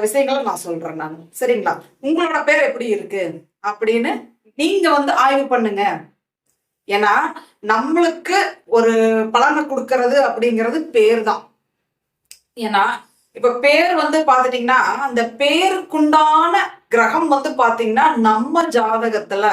விஷயங்களை நான் சொல்றேன் நான். சரிங்களா? உங்களோட பேர் எப்படி இருக்கு அப்படின்னு நீங்க வந்து ஆய்வு பண்ணுங்க. ஏன்னா நம்மளுக்கு ஒரு பலனை கொடுக்கறது அப்படிங்கிறது பேர் தான். ஏன்னா இப்ப பேர் வந்து பாத்துட்டீங்கன்னா அந்த பேருக்குண்டான கிரகம் வந்து பாத்தீங்கன்னா நம்ம ஜாதகத்துல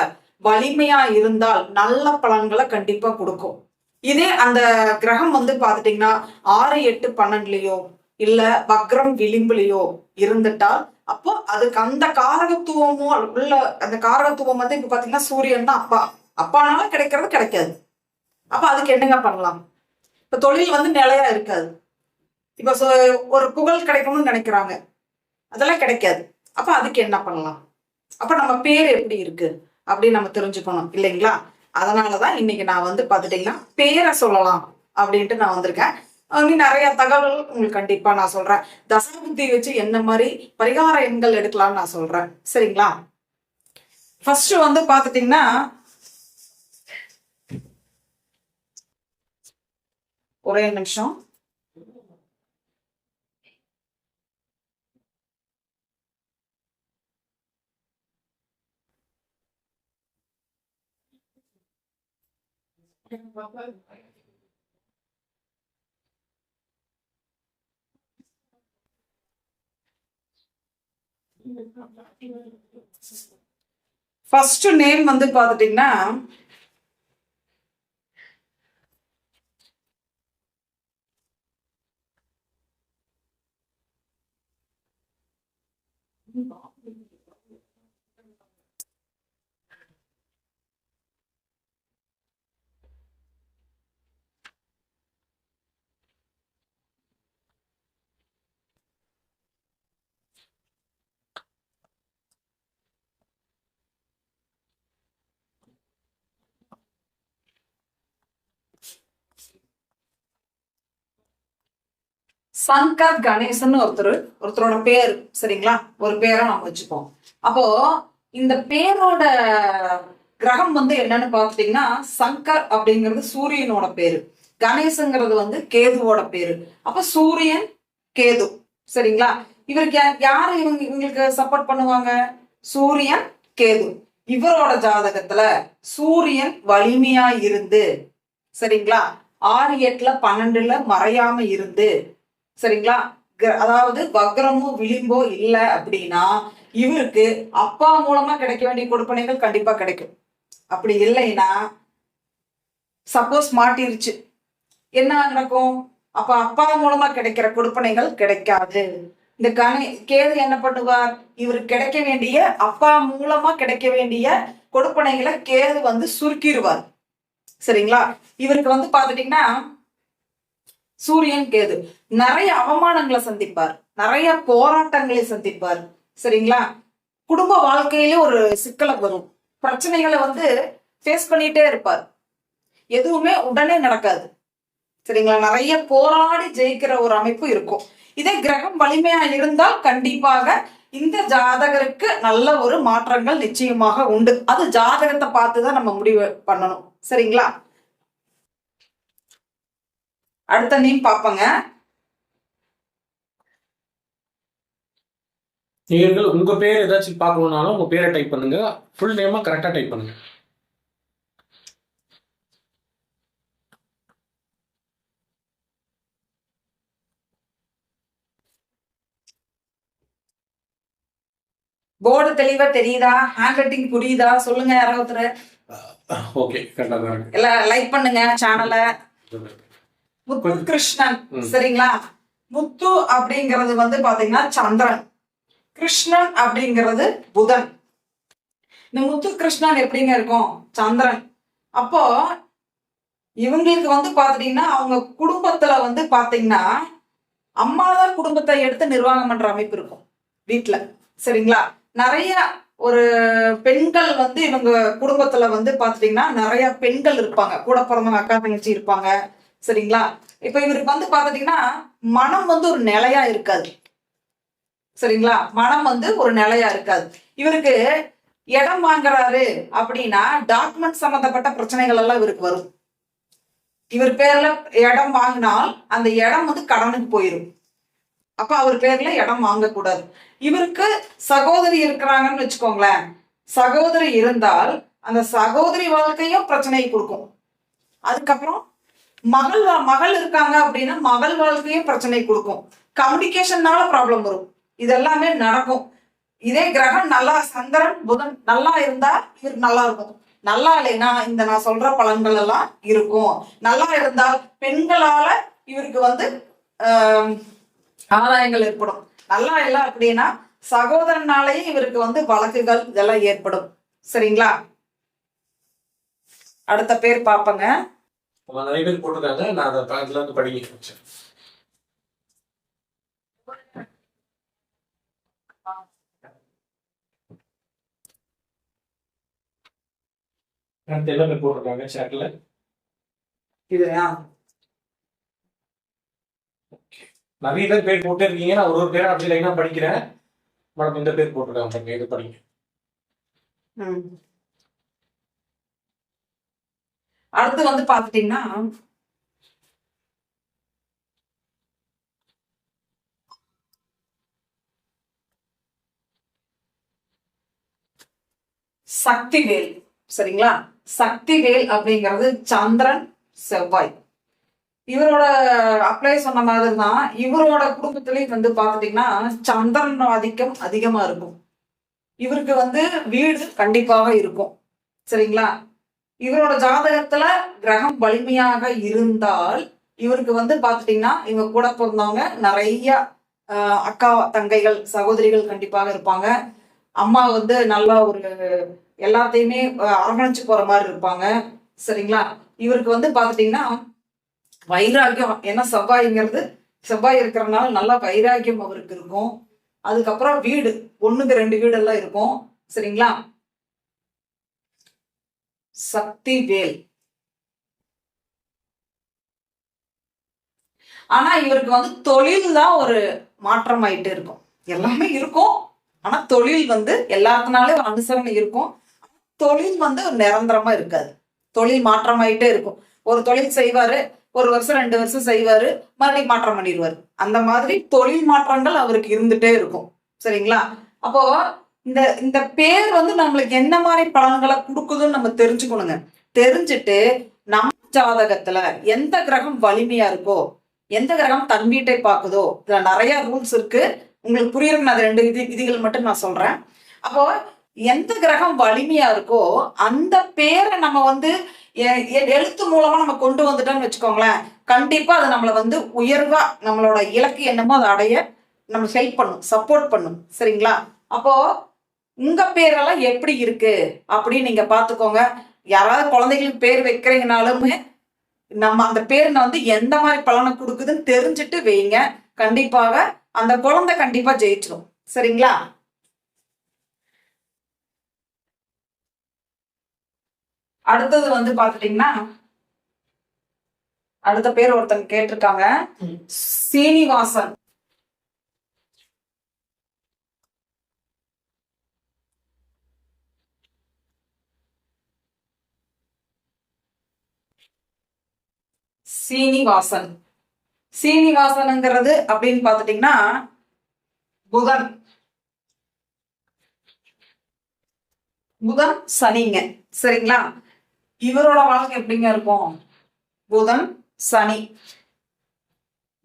வலிமையா இருந்தால் நல்ல பலன்களை கண்டிப்பா கொடுக்கும். இதே அந்த கிரகம் வந்து பாத்துட்டீங்கன்னா 6, 8, 12லயோ இல்ல வக்ரம் விளிம்புலயோ இருந்துட்டால் அப்போ அதுக்கு அந்த காரகத்துவமோ உள்ள அந்த காரகத்துவம் வந்து இப்ப பாத்தீங்கன்னா சூரியன் தான் அப்பா. அப்பானால கிடைக்கிறது கிடைக்காது. அப்ப அதுக்கு என்னங்க பண்ணலாம்? இப்ப தொழில் வந்து நிலையா இருக்காது. இப்ப ஒரு புகழ் கிடைக்கணும்னு நினைக்கிறாங்க, அதெல்லாம் கிடைக்காது. அப்ப அதுக்கு என்ன பண்ணலாம்? அப்ப நம்ம பேர் எப்படி இருக்கு அப்படின்னு நம்ம தெரிஞ்சுக்கணும் இல்லைங்களா? அதனாலதான் இன்னைக்கு நான் வந்து பாத்துட்டீங்கன்னா பேரை சொல்லலாம் அப்படின்ட்டு நான் வந்திருக்கேன். நிறைய தகவல்கள் உங்களுக்கு கண்டிப்பா நான் சொல்றேன். தசாபுத்தி வச்சு என்ன மாதிரி பரிகார எண்கள் எடுக்கலாம்னு நான் சொல்றேன். சரிங்களா? ஃபர்ஸ்ட் வந்து பாத்துட்டீங்கன்னா ஒரே நிமிஷம். ஃபர்ஸ்ட் நேம் வந்து பாத்துட்டீங்கன்னா சங்கர் கணேசன் ஒருத்தரோட பேர். சரிங்களா? ஒரு பேரை நம்ம வச்சுப்போம். அப்போ இந்த பேரோட கிரகம் வந்து என்னன்னு பாத்துட்டீங்கன்னா சங்கர் அப்படிங்கிறது சூரியனோட பேரு, கணேசங்கிறது வந்து கேதுவோட பேரு. அப்ப சூரியன் கேது. சரிங்களா? இவருக்கு யாரு இவங்களுக்கு சப்போர்ட் பண்ணுவாங்க? சூரியன் கேது. இவரோட ஜாதகத்துல சூரியன் வலிமையா இருந்து, சரிங்களா, 6, 8, 12 மறையாம இருந்து, சரிங்களா, அதாவது வக்ரமோ விளிம்போ இல்லை அப்படின்னா இவருக்கு அப்பா மூலமா கிடைக்க வேண்டிய கொடுப்பனைகள் கண்டிப்பா கிடைக்கும். அப்படி இல்லைன்னா சப்போஸ் மாட்டிருச்சு என்ன நடக்கும்? அப்ப அப்பா மூலமா கிடைக்கிற கொடுப்பனைகள் கிடைக்காது. இந்த கேது என்ன பண்ணுவார்? இவருக்கு கிடைக்க வேண்டிய அப்பா மூலமா கிடைக்க வேண்டிய கொடுப்பனைகளை கேது வந்து சுருக்கிடுவார். சரிங்களா? இவருக்கு வந்து பாத்துட்டீங்கன்னா சூரியன் கேது நிறைய அவமானங்களை சந்திப்பார், நிறைய போராட்டங்களை சந்திப்பார். சரிங்களா? குடும்ப வாழ்க்கையில ஒரு சிக்கலை வரும், பிரச்சனைகளை வந்து ஃபேஸ் பண்ணிட்டே இருப்பார். எதுவுமே உடனே நடக்காது. சரிங்களா? நிறைய போராடி ஜெயிக்கிற ஒரு அமைப்பு இருக்கும். இதே கிரகம் வலிமையா இருந்தால் கண்டிப்பாக இந்த ஜாதகருக்கு நல்ல ஒரு மாற்றங்கள் நிச்சயமாக உண்டு. அது ஜாதகத்தை பார்த்துதான் நம்ம முடிவு பண்ணணும். சரிங்களா? அடுத்த நேம் பார்ப்போங்க. நீங்கள் உங்க பேர் ஏதாச்சும் பார்க்கணும்னாலும் உங்க பேரை டைப் பண்ணுங்க, ஃபுல் நேமா கரெக்டா டைப் பண்ணுங்க. போர்டு தெளிவா தெரியுதா? ஹேண்ட் ரைட்டிங் புரியுதா? சொல்லுங்க யாராவது. ஓகே, கரெக்டா எல்லாம் லைக் பண்ணுங்க சேனலை. முத்து கிருஷ்ணன். சரிங்களா? முத்து அப்படிங்கிறது வந்து பாத்தீங்கன்னா சந்திரன், கிருஷ்ணன் அப்படிங்கிறது புதன். இந்த முத்து கிருஷ்ணன் எப்படிங்க இருக்கும்? சந்திரன். அப்போ இவங்களுக்கு வந்து பாத்தீங்கன்னா அவங்க குடும்பத்துல வந்து பாத்தீங்கன்னா அம்மாதான் குடும்பத்தை எடுத்து நிர்வாகம் பண்ற அமைப்பு இருக்கும் வீட்டுல. சரிங்களா? நிறைய ஒரு பெண்கள் வந்து இவங்க குடும்பத்துல வந்து பாத்துட்டீங்கன்னா நிறைய பெண்கள் இருப்பாங்க, கூட பிறந்தவங்க அக்கா தங்கச்சி இருப்பாங்க. சரிங்களா? இப்ப இவருக்கு வந்து பாத்துட்டீங்கன்னா மனம் வந்து ஒரு நிலையா இருக்காது. சரிங்களா? மனம் வந்து ஒரு நிலையா இருக்காது. இவருக்கு இடம் வாங்குறாரு அப்படின்னா டாக்குமெண்ட் சம்பந்தப்பட்ட பிரச்சனைகள் எல்லாம் இவருக்கு வரும். இவர் பேர்ல இடம் வாங்கினால் அந்த இடம் வந்து கடனுக்கு போயிடும். அப்ப அவர் பேர்ல இடம் வாங்கக்கூடாது. இவருக்கு சகோதரி இருக்கிறாங்கன்னு வச்சுக்கோங்களேன். சகோதரி இருந்தால் அந்த சகோதரி வாழ்க்கையும் பிரச்சனையை கொடுக்கும். அதுக்கப்புறம் மகள் இருக்காங்க அப்படின்னா மகள் வாழ்க்கையும் பிரச்சனை கொடுக்கும். கம்யூனிகேஷன்னால ப்ராப்ளம் வரும். இதெல்லாமே நடக்கும். இதே கிரகம் நல்லா சந்திரன் புதன் நல்லா இருந்தா இவருக்கு நல்லா இருக்கும். நல்லா இல்லைன்னா இந்த நான் சொல்ற பலன்கள் எல்லாம் இருக்கும். நல்லா இருந்தால் பெண்களால இவருக்கு ஆதாயங்கள் ஏற்படும். நல்லா இல்லை அப்படின்னா சகோதரனாலேயே இவருக்கு வழக்குகள் இதெல்லாம் ஏற்படும். சரிங்களா? அடுத்த பேர் பாப்பங்க. நிறைய பேர் போட்டிருக்காங்க. நான் அதை அதுல இருந்து படிக்க வச்சேன். எல்லாமே போட்டிருக்காங்க சேட்ல. இதுயா நிறைய பேர் போட்டே இருக்கீங்க. நான் ஒரு பேரை அப்படி லைனா படிக்கிறேன். மேடம் இந்த பேர் போட்டிருக்காங்க, இது படிங்க. அடுத்து பாத்துட்டீங்கன்னா சக்திவேல். சரிங்களா? சக்திவேல் அப்படிங்கிறது சந்திரன் செவ்வாய். இவரோட அப்ளை சொன்ன மாதிரி தான் இவரோட குடும்பத்திலையும் பாத்துட்டீங்கன்னா சந்திரன் ஆதிக்கம் அதிகமா இருக்கும். இவருக்கு வீடு கண்டிப்பாக இருக்கும். சரிங்களா? இவரோட ஜாதகத்துல கிரகம் வலிமையாக இருந்தால் இவருக்கு பாத்துட்டீங்கன்னா இவங்க கூட பிறந்தவங்க நிறைய அக்கா தங்கைகள் சகோதரிகள் கண்டிப்பாக இருப்பாங்க. அம்மா நல்லா ஒரு எல்லாத்தையுமே அரவணைச்சு போற மாதிரி இருப்பாங்க. சரிங்களா? இவருக்கு பாத்துட்டீங்கன்னா வைராக்கியம், ஏன்னா செவ்வாய் இருக்கிறதுனால நல்லா வைராக்கியம் அவருக்கு இருக்கும். அதுக்கப்புறம் வீடு 1க்கு 2 வீடு எல்லாம் இருக்கும். சரிங்களா? சக்திவேல். ஆனா இவருக்கு தொழில் தான் ஒரு மாற்றம் ஆயிட்டு இருக்கும். எல்லாமே இருக்கும். ஆனா தொழில் எல்லாத்தினாலே ஒரு அனுசரணை இருக்கும். தொழில் நிரந்தரமா இருக்காது. தொழில் மாற்றம் ஆயிட்டே இருக்கும். ஒரு தொழில் செய்வாரு, 1 வருஷம் 2 வருஷம் செய்வாரு, மறுபடியும் மாற்றம் பண்ணிடுவாரு. அந்த மாதிரி தொழில் மாற்றங்கள் அவருக்கு இருந்துட்டே இருக்கும். சரிங்களா? அப்போ இந்த இந்த பேர் நம்மளுக்கு என்ன மாதிரி பலன்களை கொடுக்குதுன்னு நம்ம தெரிஞ்சுக்கணுங்க. தெரிஞ்சுட்டு நம்ம ஜாதகத்துல எந்த கிரகம் வலிமையா இருக்கோ, எந்த கிரகம் தன் வீட்டை பார்க்குதோ, இதுல நிறைய ரூல்ஸ் இருக்கு. உங்களுக்கு புரியுறதுக்கு நான் 2 விதிகள் மட்டும் நான் சொல்றேன். அப்போ எந்த கிரகம் வலிமையா இருக்கோ அந்த பேரை நம்ம எழுத்து மூலமா நம்ம கொண்டு வந்துட்டோம்னு வச்சுக்கோங்களேன், கண்டிப்பா அது நம்மளை உயர்வா நம்மளோட இலக்கு என்னமோ அதை அடைய நம்ம ஹெல்ப் பண்ணும், சப்போர்ட் பண்ணும். சரிங்களா? அப்போ உங்க பேரெல்லாம் எப்படி இருக்கு அப்படின்னு நீங்க பாத்துக்கோங்க. யாராவது குழந்தைகளுக்கு பேர் வைக்கிறீங்கனாலுமே நம்ம அந்த பேர் எந்த மாதிரி பலனை கொடுக்குதுன்னு தெரிஞ்சுட்டு வைங்க. கண்டிப்பாக அந்த குழந்தை கண்டிப்பா ஜெயிச்சிடும். சரிங்களா? அடுத்தது பாத்துட்டீங்கன்னா அடுத்த பேர் ஒருத்தங்க கேட்டிருக்காங்க, சீனிவாசன். சீனிவாசன்ங்கிறது அப்படின்னு பாத்துட்டீங்கன்னா புதன் சனிங்க. சரிங்களா? இவரோட வாழ்க்கை எப்படிங்க இருக்கும்? புதன் சனி.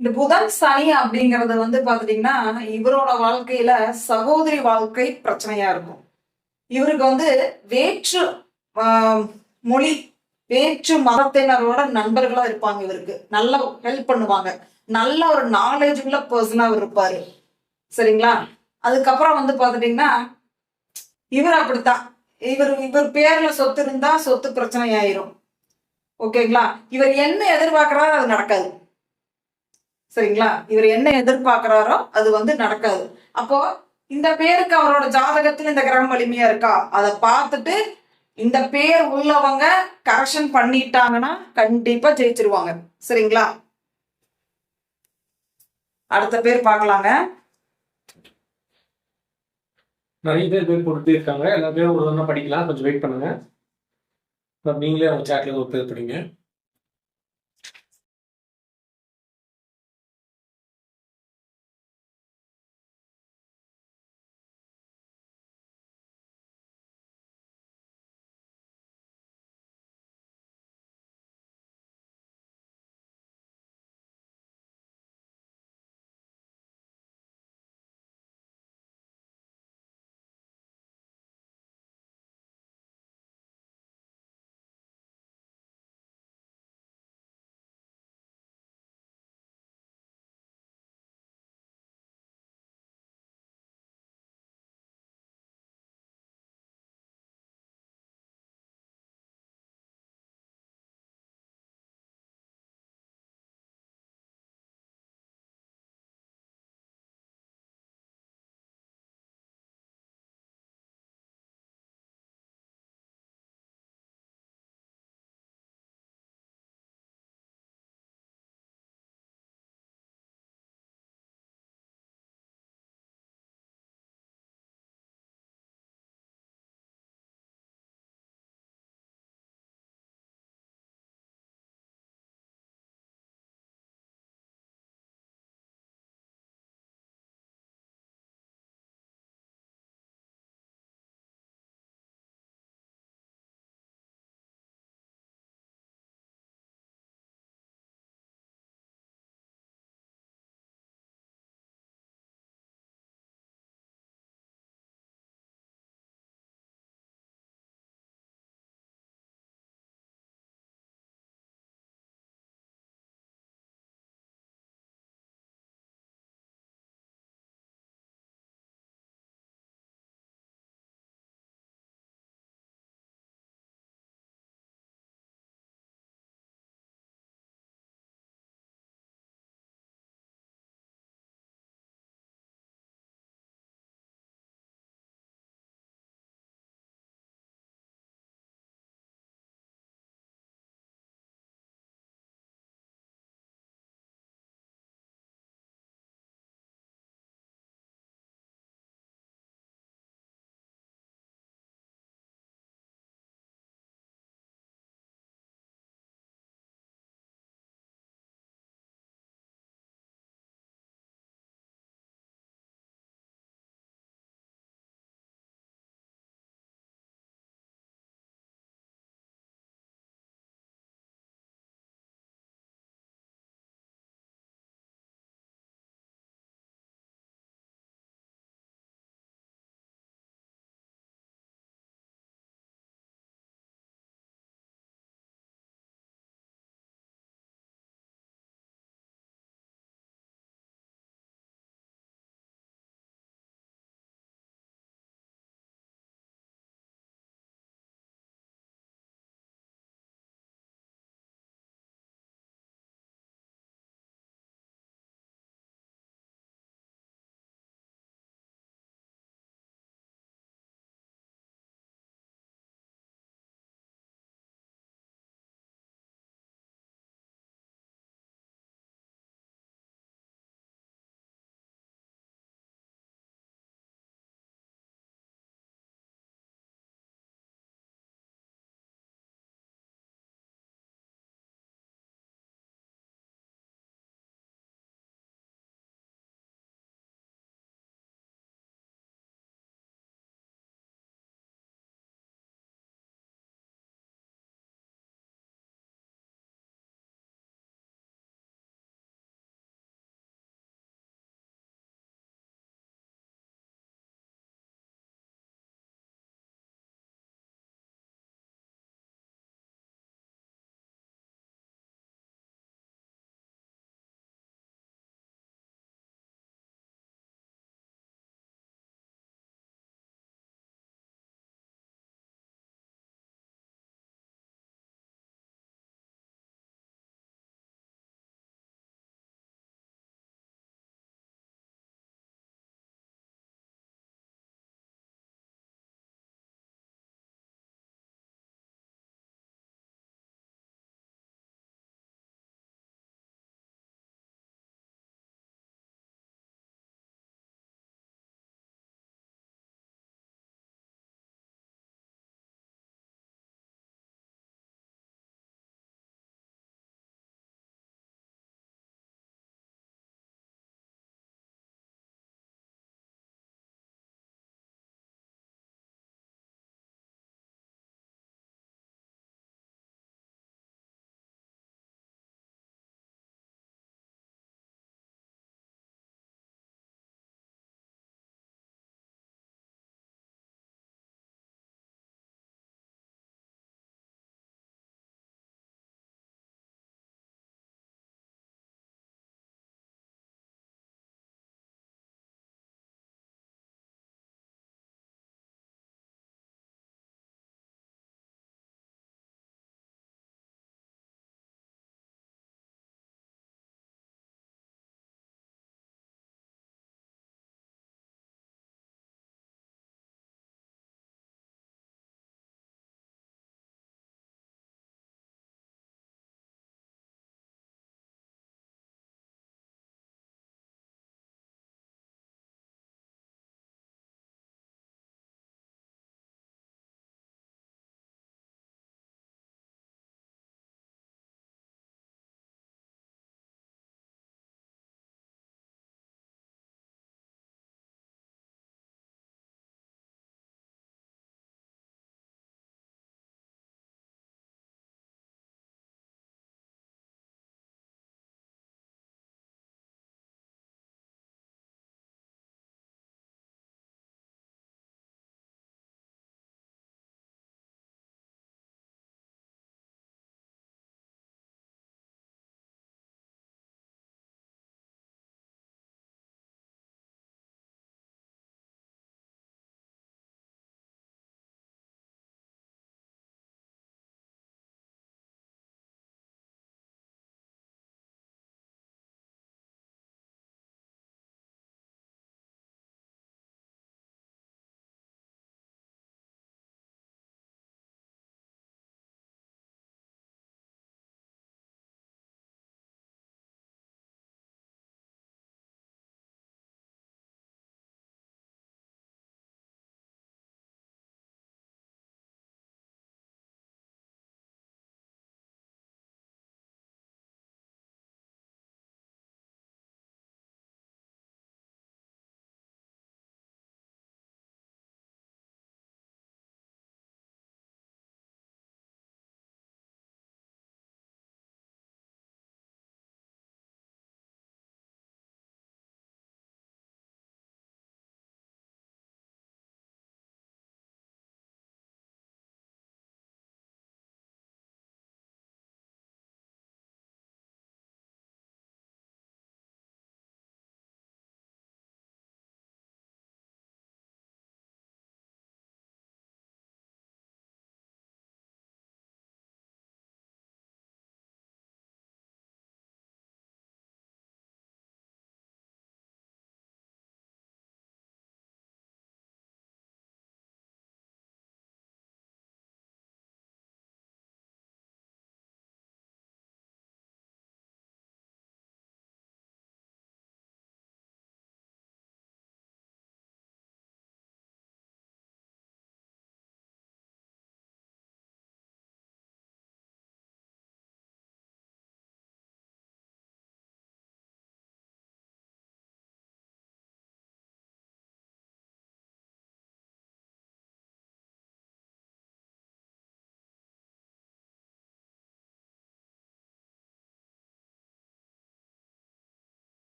இந்த புதன் சனி அப்படிங்கிறது பாத்துட்டீங்கன்னா இவரோட வாழ்க்கையில சகோதரி வாழ்க்கை பிரச்சனையா இருக்கும். இவருக்கு வேற்று மொழி வேற்று மதத்தினரோட நண்பர்களா இருப்பாங்க. இவருக்கு நல்ல ஹெல்ப் பண்ணுவாங்க. நல்ல ஒரு நாலேஜ் உள்ள பர்சனா இருப்பாரு. சரிங்களா? அதுக்கப்புறம் பாத்துட்டீங்கன்னா இவர் அப்படித்தான். இவர் பேர்ல சொத்து இருந்தா சொத்து பிரச்சனை ஆயிரும். ஓகேங்களா? இவர் என்ன எதிர்பார்க்கிறாரோ அது நடக்காது. சரிங்களா? இவர் என்ன எதிர்பார்க்கிறாரோ அது நடக்காது. அப்போ இந்த பேருக்கு அவரோட ஜாதகத்துல இந்த கிரகம் வலிமையா இருக்கா அதை பார்த்துட்டு இந்த பேர் உள்ளவங்க கரெக்ஷன் பண்ணிட்டாங்கன்னா கண்டிப்பா ஜெயிச்சிருவாங்க. சரிங்களா? அடுத்த பேர் பார்க்கலாங்க. நிறைய பேர் போட்டுட்டே இருக்காங்க. எல்லா பேரும் ஒரு படிக்கலாம். கொஞ்சம் வெயிட் பண்ணுங்க. நீங்களே அவங்க சாட்ல ஒரு பேர் படிங்க.